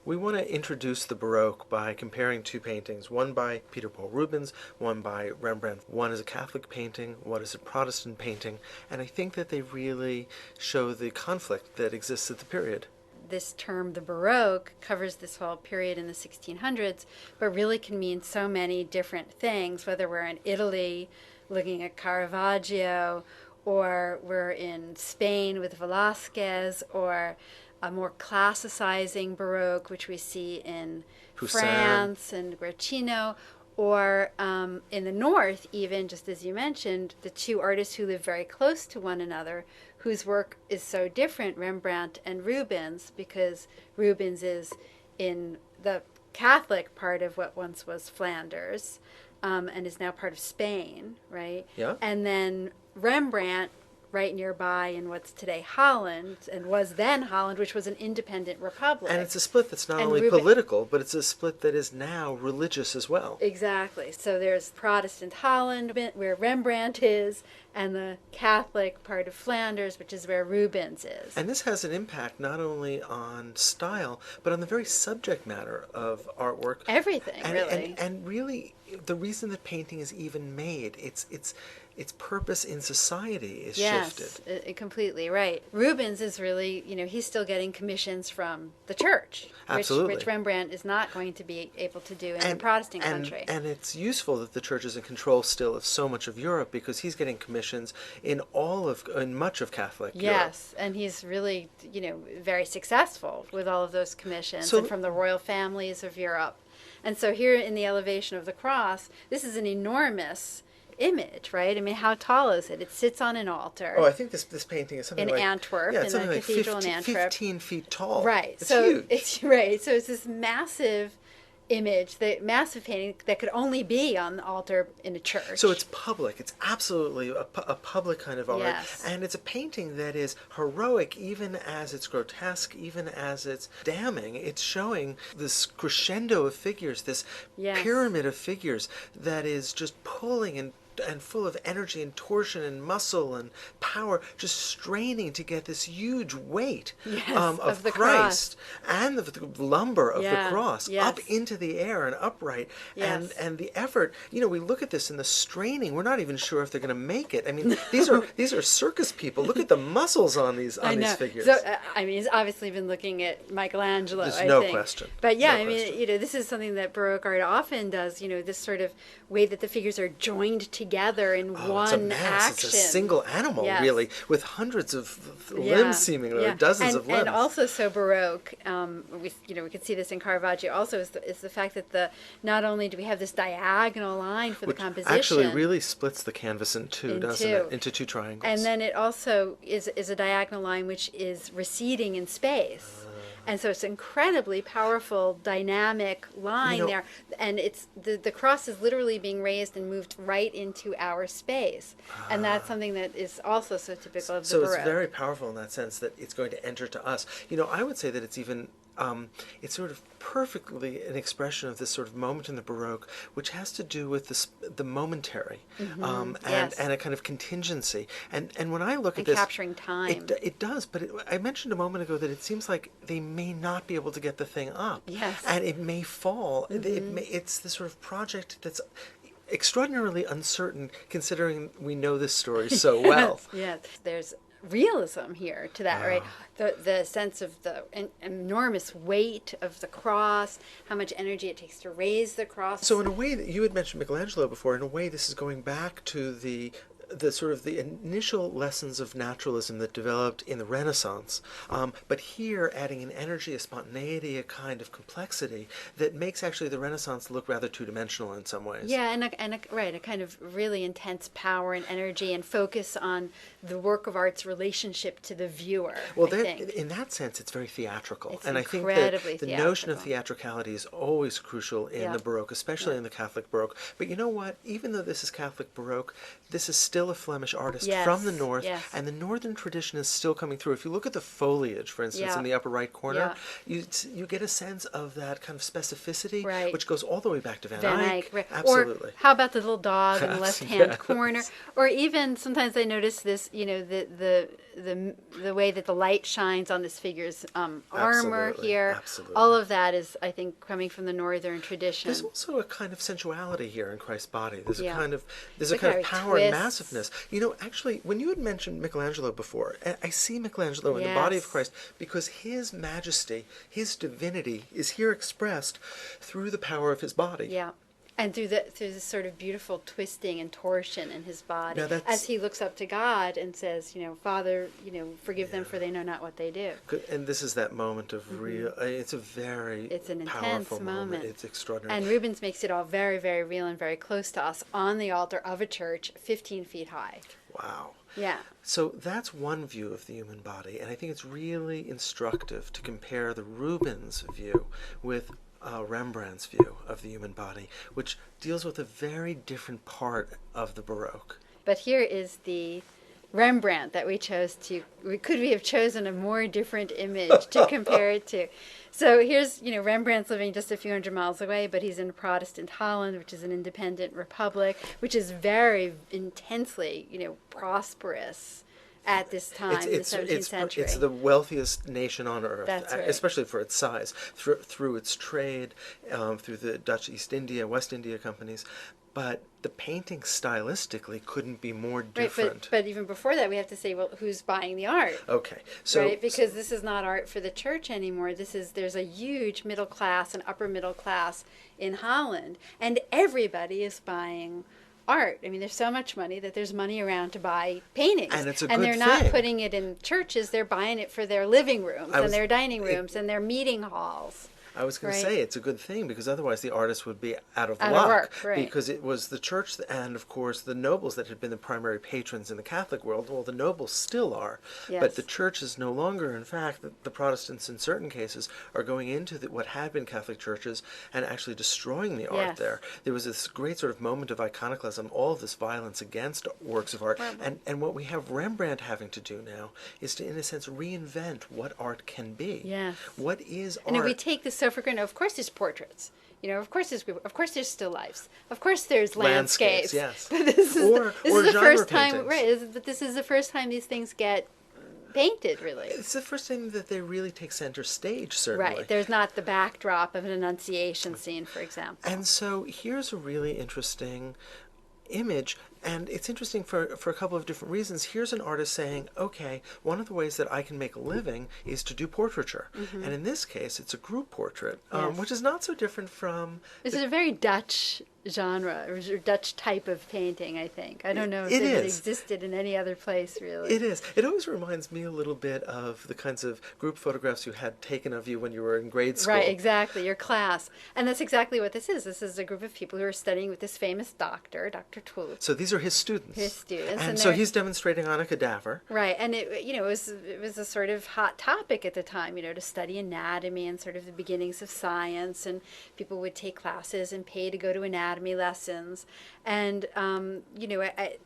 We want to introduce the Baroque by comparing two paintings, one by Peter Paul Rubens, one by Rembrandt. One is a Catholic painting, one is a Protestant painting, and I think that they really show the conflict that exists at the period. This term, the Baroque, covers this whole period in the 1600s, but really can mean so many different things, whether we're in Italy looking at Caravaggio, or we're in Spain with Velázquez, or a more classicizing Baroque, which we see in Poussin. France and Guercino, or in the north, even, just as you mentioned, the two artists who live very close to one another, whose work is so different, Rembrandt and Rubens, because Rubens is in the Catholic part of what once was Flanders, and is now part of Spain, right? Yeah. And then Rembrandt, right nearby in what's today Holland, and was then Holland, which was an independent republic. And it's a split that's not only political, but it's a split that is now religious as well. Exactly. So there's Protestant Holland, where Rembrandt is, and the Catholic part of Flanders, which is where Rubens is. And this has an impact not only on style, but on the very subject matter of artwork. Everything, really. And really, the reason that painting is even made, its purpose in society is shifted. Yes, completely right. Rubens is really, he's still getting commissions from the church, Absolutely. which Rembrandt is not going to be able to do in the Protestant country. And it's useful that the church is in control still of so much of Europe, because he's getting commissions in much of Catholic Europe. Yes, and he's really, very successful with all of those commissions, and from the royal families of Europe. And so here in the elevation of the cross, this is an enormous image, right? I mean, how tall is it? It sits on an altar. Oh, I think this painting is something in like Antwerp, yeah, it's in something the like cathedral in Antwerp. 15 feet tall. Right. It's so huge. It's right. So it's this massive image, the massive painting that could only be on the altar in a church. So it's public. It's absolutely a public kind of art. Yes. And it's a painting that is heroic, even as it's grotesque, even as it's damning. It's showing this crescendo of figures, this pyramid of figures that is just pulling and full of energy and torsion and muscle and power, just straining to get this huge weight of the Christ and the lumber of the cross up Yes. into the air and upright. Yes. And the effort, we look at this and the straining, we're not even sure if they're going to make it. I mean, these are circus people. Look at the muscles on these figures. So, he's obviously been looking at Michelangelo, There's I no think. question. But yeah, No question. this is something that Baroque art often does, this sort of way that the figures are joined together in one it's a mass. action. It's a single animal, Yes. really, with hundreds of limbs seemingly, or dozens of limbs. And also so Baroque, we can see this in Caravaggio also, is the fact that not only do we have this diagonal line for Which the composition. actually really splits the canvas in two, doesn't it? Into two triangles. And then it also is a diagonal line which is receding in space. And so it's an incredibly powerful, dynamic line there. And it's the cross is literally being raised and moved right into our space. And that's something that is also so typical of the Baroque. So it's very powerful in that sense that it's going to enter to us. I would say that it's even it's sort of perfectly an expression of this sort of moment in the Baroque, which has to do with the momentary, and a kind of contingency. And when I look at this, capturing time, it does. But I mentioned a moment ago that it seems like they may not be able to get the thing up, and it may fall. It's the sort of project that's extraordinarily uncertain, considering we know this story so well. Yes, there's realism here to that, right? The sense of the enormous weight of the cross, how much energy it takes to raise the cross. So in a way, you had mentioned Michelangelo before, in a way this is going back to the sort of the initial lessons of naturalism that developed in the Renaissance, but here adding an energy, a spontaneity, a kind of complexity that makes actually the Renaissance look rather two-dimensional in some ways. Yeah, and a kind of really intense power and energy and focus on the work of art's relationship to the viewer. Well, in that sense, it's very theatrical. It's and I think that the notion of theatricality is always crucial in the Baroque, especially in the Catholic Baroque. But you know what? Even though this is Catholic Baroque, this is still still a Flemish artist Yes, from the north, yes. and the northern tradition is still coming through. If you look at the foliage, for instance, Yeah. in the upper right corner, Yeah. you get a sense of that kind of specificity, Right. which goes all the way back to Van Van Eyck. Eyck, right. Absolutely. Or how about the little dog in the left-hand Yes. corner? Or even sometimes I notice this, the way that the light shines on this figure's armor Absolutely, here. absolutely. All of that is, I think, coming from the northern tradition. There's also a kind of sensuality here in Christ's body. There's Yeah. a kind of Like power and twists. massiveness. Actually, when you had mentioned Michelangelo before, I see Michelangelo in the Yes. body of Christ because his majesty, his divinity, is here expressed through the power of his body. Yeah. And through this sort of beautiful twisting and torsion in his body, Now as he looks up to God and says, Father, forgive them for they know not what they do. And this is that moment of real. It's a very It's an powerful intense moment. It's extraordinary. And Rubens makes it all very, very real and very close to us on the altar of a church 15 feet high. Wow. Yeah. So that's one view of the human body, and I think it's really instructive to compare the Rubens view with Rembrandt's view of the human body, which deals with a very different part of the Baroque. But here is the Rembrandt that we chose to. Could we have chosen a more different image to compare it to? So here's, Rembrandt's living just a few hundred miles away, but he's in Protestant Holland, which is an independent republic, which is very intensely, prosperous at this time in the 17th century. It's the wealthiest nation on earth, That's right. especially for its size, through its trade, through the Dutch East India, West India companies. But the painting stylistically couldn't be more different. Right, but even before that, we have to say, well, who's buying the art? Okay, so right, because this is not art for the church anymore. There's a huge middle class and upper middle class in Holland, and everybody is buying art. I mean, there's so much money that there's money around to buy paintings. And it's a and good they're not thing. putting it in churches, they're buying it for their living rooms and their dining rooms and their meeting halls. I was going to Right. say it's a good thing because otherwise the artist would be out of Out of luck. work, right. Because it was the church and, of course, the nobles that had been the primary patrons in the Catholic world. Well, the nobles still are. Yes. But the church is no longer. In fact, the Protestants in certain cases are going into what had been Catholic churches and actually destroying the art Yes. there. There was this great sort of moment of iconoclasm, all of this violence against works of art. And what we have Rembrandt having to do now is to, in a sense, reinvent what art can be. Yes. What is art? And if we take this so for granted, of course there's portraits. Of course there's still lifes. Of course there's landscapes. Yes. But this is Or the genre first time, paintings. right? But this is the first time these things get painted, really. It's the first time that they really take center stage, certainly. Right. There's not the backdrop of an Annunciation scene, for example. And so here's a really interesting image, and it's interesting for a couple of different reasons. Here's an artist saying, okay, one of the ways that I can make a living is to do portraiture. And in this case, it's a group portrait, Yes. which is not so different from... This is a very Dutch genre, or Dutch type of painting, I think. I don't know if It it is. existed in any other place, really. It is. It always reminds me a little bit of the kinds of group photographs you had taken of you when you were in grade school. Right, exactly, your class. And that's exactly what this is. This is a group of people who are studying with this famous doctor, Dr. Tulp. So these are his students. His students. And so he's demonstrating on a cadaver. Right, and it was a sort of hot topic at the time, to study anatomy and sort of the beginnings of science, and people would take classes and pay to go to anatomy lessons. And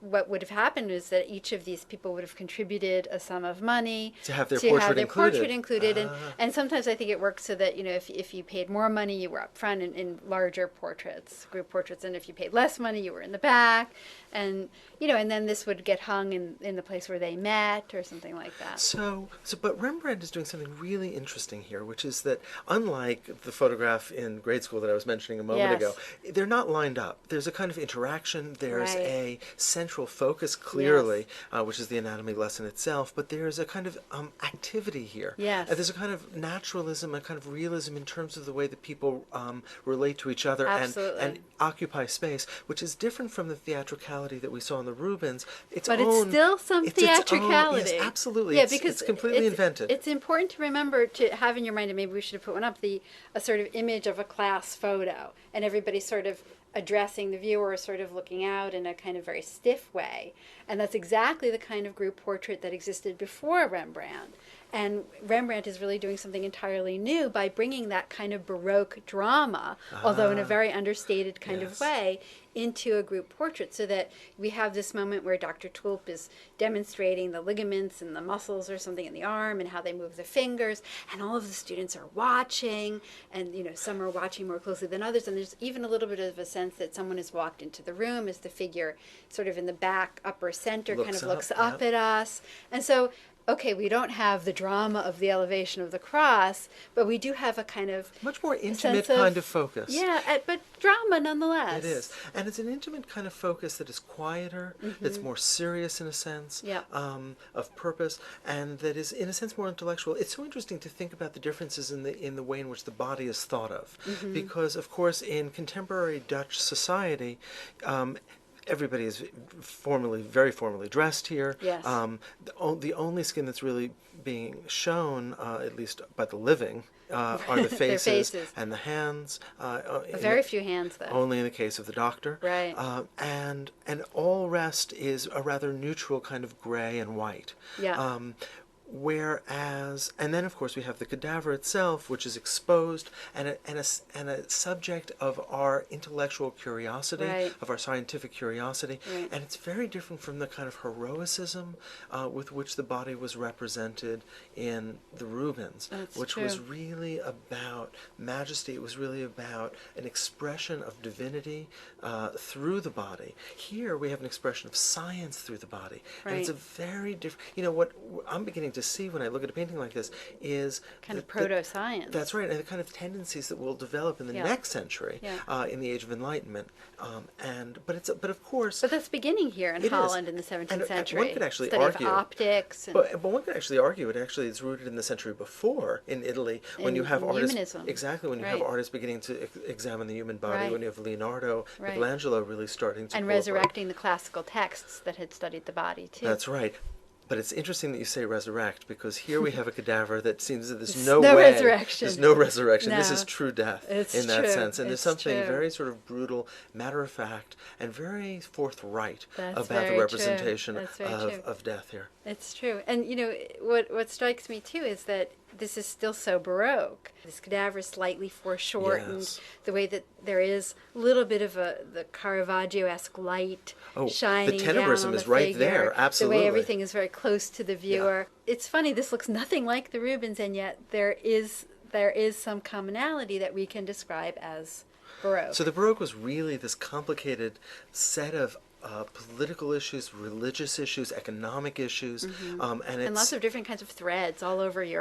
what would have happened is that each of these people would have contributed a sum of money To have their portrait included. And sometimes I think it worked so that if you paid more money, you were up front in larger portraits, group portraits, and if you paid less money, you were in the back. And and then this would get hung in the place where they met or something like that. But Rembrandt is doing something really interesting here, which is that unlike the photograph in grade school that I was mentioning a moment ago, they're not lined up. There's a kind of interaction. There's Right. a central focus, clearly, which is the anatomy lesson itself. But there's a kind of activity here. Yes. There's a kind of naturalism, a kind of realism in terms of the way that people relate to each other Absolutely. and occupy space, which is different from the theatricality that we saw in the Rubens. It's still some theatricality. Yes, absolutely. Yeah, it's, because it's completely invented. It's important to remember to have in your mind, and maybe we should have put one up, a sort of image of a class photo, and everybody sort of addressing the viewer, sort of looking out in a kind of very stiff way. And that's exactly the kind of group portrait that existed before Rembrandt. And Rembrandt is really doing something entirely new by bringing that kind of Baroque drama, although in a very understated kind of way, into a group portrait, so that we have this moment where Dr. Tulp is demonstrating the ligaments and the muscles or something in the arm and how they move the fingers, and all of the students are watching, and some are watching more closely than others, and there's even a little bit of a sense that someone has walked into the room as the figure sort of in the back upper center looks up at us. And so okay, we don't have the drama of the elevation of the cross, but we do have a kind of much more intimate kind of focus. Yeah, but drama nonetheless. It is. And it's an intimate kind of focus that is quieter, that's more serious in a sense, of purpose, and that is, in a sense, more intellectual. It's so interesting to think about the differences in the way in which the body is thought of. Because, of course, in contemporary Dutch society, everybody is very formally dressed here. Yes. The only skin that's really being shown, at least by the living, are the faces and the hands. Very few hands, though. Only in the case of the doctor. Right. And all rest is a rather neutral kind of gray and white. Yeah. Whereas, and then of course we have the cadaver itself, which is exposed and a subject of our intellectual curiosity, of our scientific curiosity, and it's very different from the kind of heroicism with which the body was represented in the Rubens, which was really about majesty. It was really about an expression of divinity through the body. Here we have an expression of science through the body, and it's a very different. What I'm beginning to see when I look at a painting like this is kind of proto-science. That's right, and the kind of tendencies that will develop in the next century, in the Age of Enlightenment. But of course, that's beginning here in Holland in the 17th century. One could actually study argue of optics. But one could actually argue it actually is rooted in the century before in Italy, when you have artists humanism. when you have artists beginning to examine the human body, when you have Leonardo, Michelangelo really starting to and resurrecting the classical texts that had studied the body too. That's right. But it's interesting that you say resurrect, because here we have a cadaver that seems that there's no way. Resurrection. There's no resurrection. No. This is true death in that sense. And there's something very sort of brutal, matter-of-fact, and very forthright about the representation of death here. It's true. And, what strikes me, too, is that this is still so Baroque. This cadaver is slightly foreshortened. The way that there is a little bit of the Caravaggio-esque light shining down on the tenebrism is right there, absolutely. The way everything is very close to the viewer. It's funny, this looks nothing like the Rubens, and yet there is some commonality that we can describe as Baroque. So the Baroque was really this complicated set of political issues, religious issues, economic issues, and lots of different kinds of threads all over Europe.